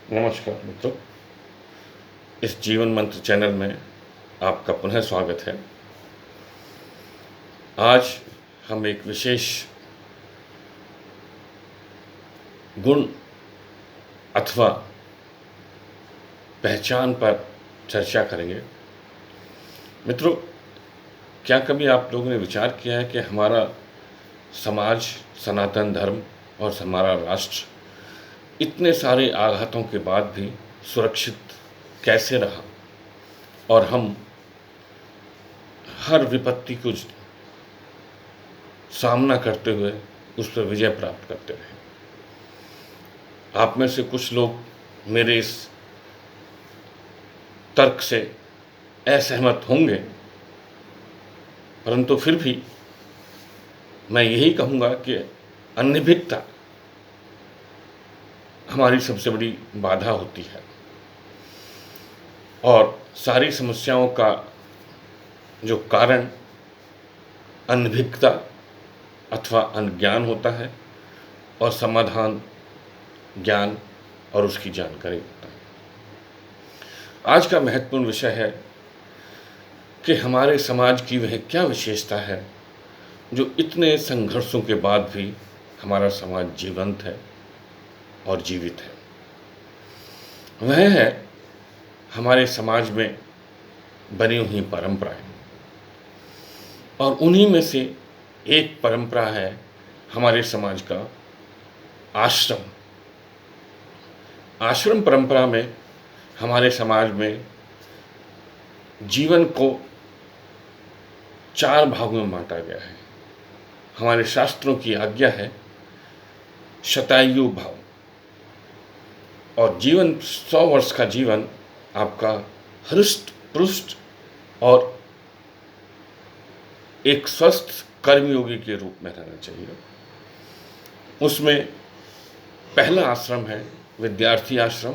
नमस्कार मित्रों, इस जीवन मंत्र चैनल में आपका पुनः स्वागत है। आज हम एक विशेष गुण अथवा पहचान पर चर्चा करेंगे। मित्रों, क्या कभी आप लोगों ने विचार किया है कि हमारा समाज, सनातन धर्म और हमारा राष्ट्र इतने सारे आघातों के बाद भी सुरक्षित कैसे रहा और हम हर विपत्ति को सामना करते हुए उस पर विजय प्राप्त करते रहे। आप में से कुछ लोग मेरे इस तर्क से असहमत होंगे, परंतु फिर भी मैं यही कहूँगा कि अनभिज्ञता हमारी सबसे बड़ी बाधा होती है और सारी समस्याओं का जो कारण अनभिज्ञता अथवा अनज्ञान होता है और समाधान ज्ञान और उसकी जानकारी होता है। आज का महत्वपूर्ण विषय है कि हमारे समाज की वह क्या विशेषता है जो इतने संघर्षों के बाद भी हमारा समाज जीवंत है और जीवित है। वह है हमारे समाज में बनी हुई परंपराएं, और उन्हीं में से एक परंपरा है हमारे समाज का आश्रम। आश्रम परंपरा में हमारे समाज में जीवन को 4 भागों में बांटा गया है। हमारे शास्त्रों की आज्ञा है शतायु भाव, और जीवन 100 वर्ष का जीवन आपका हृष्ट पुष्ट और एक स्वस्थ कर्मयोगी के रूप में रहना चाहिए। उसमें पहला आश्रम है विद्यार्थी आश्रम,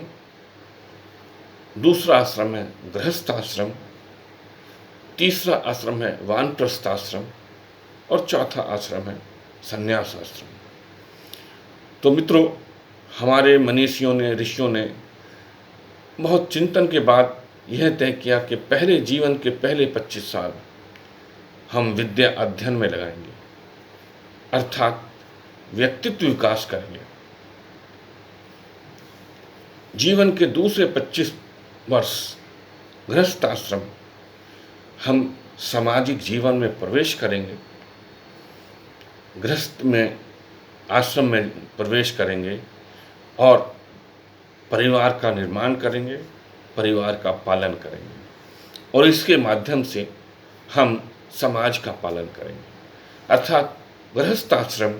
दूसरा आश्रम है गृहस्थ आश्रम, तीसरा आश्रम है वानप्रस्थ आश्रम और चौथा आश्रम है संन्यास आश्रम। तो मित्रों, हमारे मनीषियों ने, ऋषियों ने बहुत चिंतन के बाद यह तय किया कि पहले जीवन के पहले 25 साल हम विद्या अध्ययन में लगाएंगे, अर्थात व्यक्तित्व विकास करेंगे। जीवन के दूसरे 25 वर्ष गृहस्थ आश्रम हम सामाजिक जीवन में प्रवेश करेंगे, गृहस्थ में आश्रम में प्रवेश करेंगे और परिवार का निर्माण करेंगे, परिवार का पालन करेंगे और इसके माध्यम से हम समाज का पालन करेंगे। अर्थात गृहस्थ आश्रम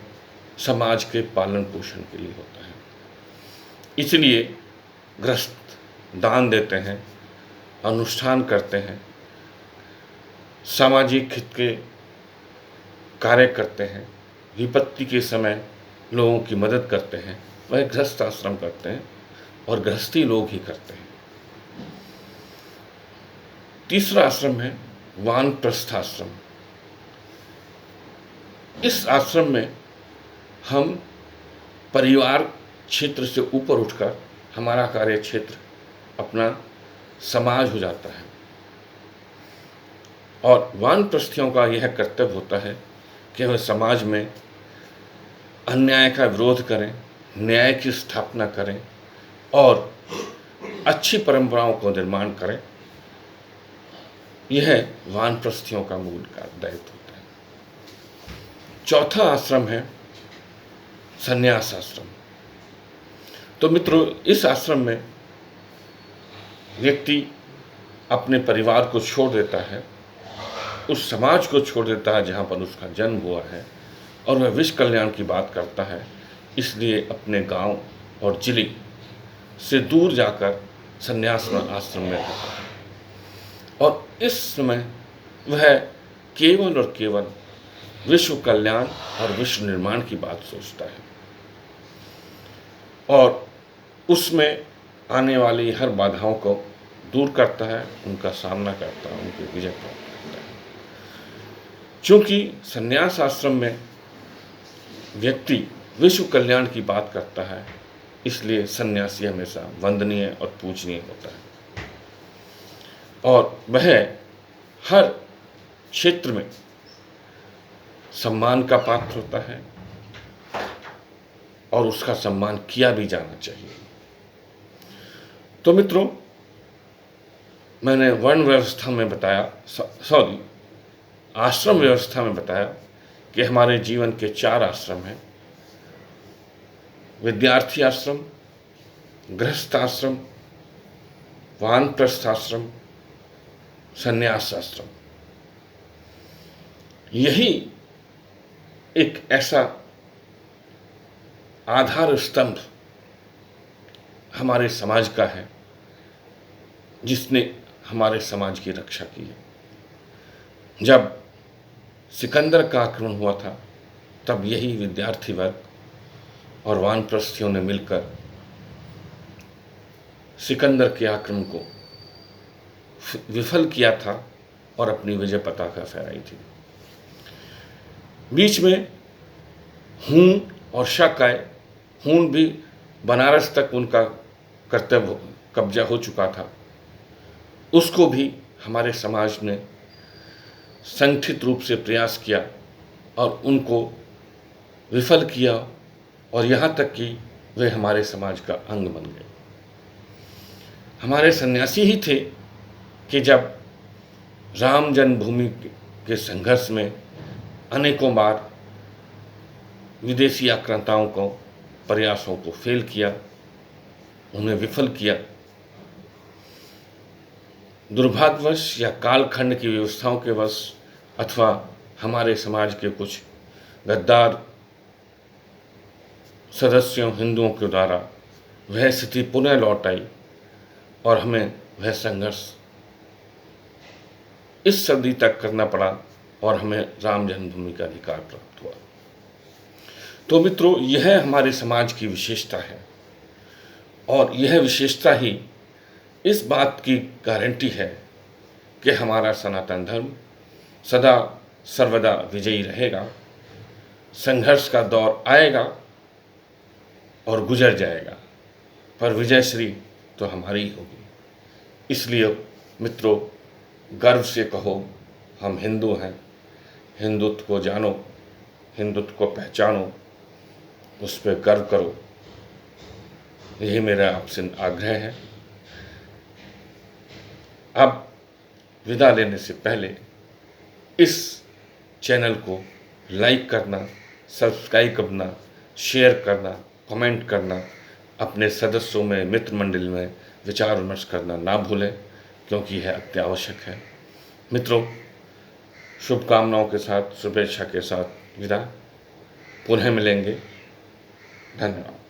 समाज के पालन पोषण के लिए होता है। इसलिए गृहस्थ दान देते हैं, अनुष्ठान करते हैं, सामाजिक हित के कार्य करते हैं, विपत्ति के समय लोगों की मदद करते हैं। वह गृहस्थ आश्रम करते हैं और गृहस्थी लोग ही करते हैं। तीसरा आश्रम है वानप्रस्थ आश्रम। इस आश्रम में हम परिवार क्षेत्र से ऊपर उठकर हमारा कार्य क्षेत्र अपना समाज हो जाता है, और वानप्रस्थियों का यह कर्तव्य होता है कि वह समाज में अन्याय का विरोध करें, न्याय की स्थापना करें और अच्छी परंपराओं को निर्माण करें। यह वानप्रस्थियों का मूल का दायित्व होता है। चौथा आश्रम है संन्यास आश्रम। तो मित्रों, इस आश्रम में व्यक्ति अपने परिवार को छोड़ देता है, उस समाज को छोड़ देता है जहाँ पर उसका जन्म हुआ है, और वह विश्व कल्याण की बात करता है। इसलिए अपने गांव और जिले से दूर जाकर संन्यास आश्रम में रहता है, और इस समय वह केवल और केवल विश्व कल्याण और विश्व निर्माण की बात सोचता है और उसमें आने वाली हर बाधाओं को दूर करता है, उनका सामना करता है, उनकी विजय प्राप्त करता है। चूँकि संन्यास आश्रम में व्यक्ति विश्व कल्याण की बात करता है, इसलिए सन्यासी हमेशा वंदनीय और पूजनीय होता है और वह हर क्षेत्र में सम्मान का पात्र होता है और उसका सम्मान किया भी जाना चाहिए। तो मित्रों, मैंने वर्ण व्यवस्था में बताया, सॉरी, आश्रम व्यवस्था में बताया कि हमारे जीवन के 4 आश्रम हैं: विद्यार्थी आश्रम, गृहस्थ आश्रम, वानप्रस्थ आश्रम, संन्यास आश्रम। यही एक ऐसा आधार स्तंभ हमारे समाज का है जिसने हमारे समाज की रक्षा की है। जब सिकंदर का आक्रमण हुआ था तब यही विद्यार्थी वर्ग और वानप्रस्थियों ने मिलकर सिकंदर के आक्रमण को विफल किया था और अपनी विजय पताका फहराई थी। बीच में हूण और शक आए। हूण भी बनारस तक उनका कर्तव्य कब्जा हो चुका था, उसको भी हमारे समाज ने संगठित रूप से प्रयास किया और उनको विफल किया और यहाँ तक कि वे हमारे समाज का अंग बन गए। हमारे सन्यासी ही थे कि जब राम जन्मभूमि के संघर्ष में अनेकों बार विदेशी आक्रांताओं को प्रयासों को फेल किया, उन्हें विफल किया, दुर्भाग्यवश या कालखंड की व्यवस्थाओं के वश अथवा हमारे समाज के कुछ गद्दार सदस्यों हिंदुओं के द्वारा वह स्थिति पुनः लौट आई और हमें वह संघर्ष इस सदी तक करना पड़ा और हमें राम जन्मभूमि का अधिकार प्राप्त हुआ। तो मित्रों, यह हमारे समाज की विशेषता है और यह विशेषता ही इस बात की गारंटी है कि हमारा सनातन धर्म सदा सर्वदा विजयी रहेगा। संघर्ष का दौर आएगा और गुजर जाएगा, पर विजयश्री तो हमारी ही होगी। इसलिए मित्रों, गर्व से कहो हम हिंदू हैं, हिंदुत्व को जानो, हिंदुत्व को पहचानो, उस पर गर्व करो। यही मेरा आपसे आग्रह है। अब विदा लेने से पहले इस चैनल को लाइक करना, सब्सक्राइब करना, शेयर करना, कमेंट करना, अपने सदस्यों में, मित्र मंडल में विचार विमर्श करना ना भूलें, क्योंकि यह अत्यावश्यक है। मित्रों, शुभकामनाओं के साथ, शुभेच्छा के साथ विदा। पुनः मिलेंगे। धन्यवाद।